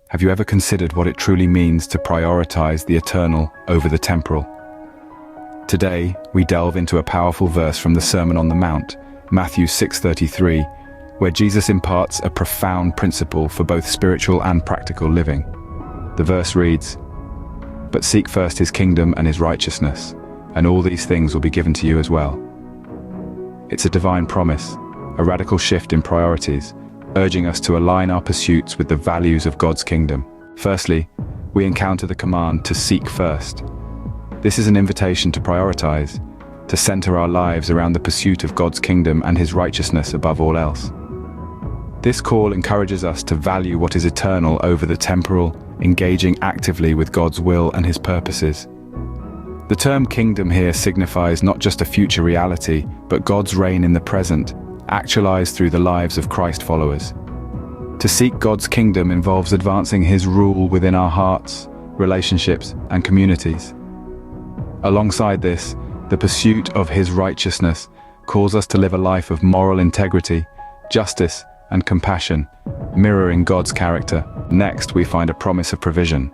Have you ever considered what it truly means to prioritize the eternal over the temporal? Today, we delve into a powerful verse from the Sermon on the Mount, Matthew 6:33, where Jesus imparts a profound principle for both spiritual and practical living. The verse reads, "But seek first his kingdom and his righteousness, and all these things will be given to you as well." It's a divine promise, a radical shift in priorities, urging us to align our pursuits with the values of God's kingdom. Firstly, we encounter the command to seek first. This is an invitation to prioritize, to center our lives around the pursuit of God's kingdom and his righteousness above all else. This call encourages us to value what is eternal over the temporal, engaging actively with God's will and his purposes. The term kingdom here signifies not just a future reality, but God's reign in the present, actualized through the lives of Christ followers. To seek God's kingdom involves advancing his rule within our hearts, relationships, and communities. Alongside this, the pursuit of his righteousness calls us to live a life of moral integrity, justice, and compassion, mirroring God's character. Next, we find a promise of provision.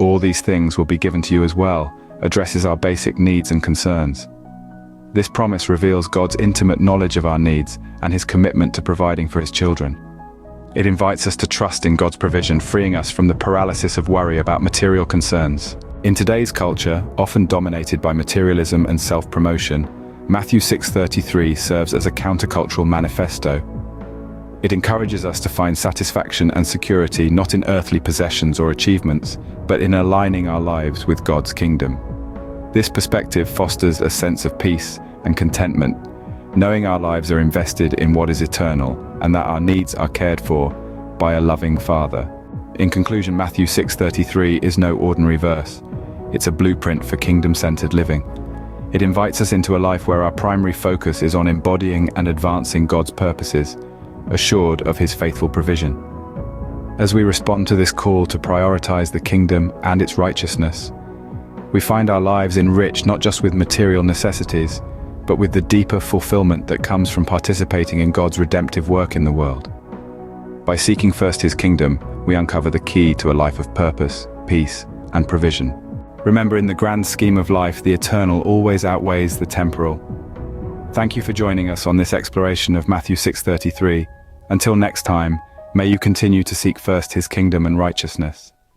"All these things will be given to you as well," addresses our basic needs and concerns. This promise reveals God's intimate knowledge of our needs and his commitment to providing for his children. It invites us to trust in God's provision, freeing us from the paralysis of worry about material concerns. In today's culture, often dominated by materialism and self-promotion, Matthew 6:33 serves as a countercultural manifesto. It encourages us to find satisfaction and security not in earthly possessions or achievements, but in aligning our lives with God's kingdom. This perspective fosters a sense of peace and contentment, knowing our lives are invested in what is eternal and that our needs are cared for by a loving Father. In conclusion, Matthew 6:33 is no ordinary verse. It's a blueprint for kingdom-centered living. It invites us into a life where our primary focus is on embodying and advancing God's purposes, assured of his faithful provision. As we respond to this call to prioritize the kingdom and its righteousness, we find our lives enriched not just with material necessities, but with the deeper fulfillment that comes from participating in God's redemptive work in the world. By seeking first his kingdom, we uncover the key to a life of purpose, peace, and provision. Remember, in the grand scheme of life, the eternal always outweighs the temporal. Thank you for joining us on this exploration of Matthew 6:33. Until next time, may you continue to seek first his kingdom and righteousness.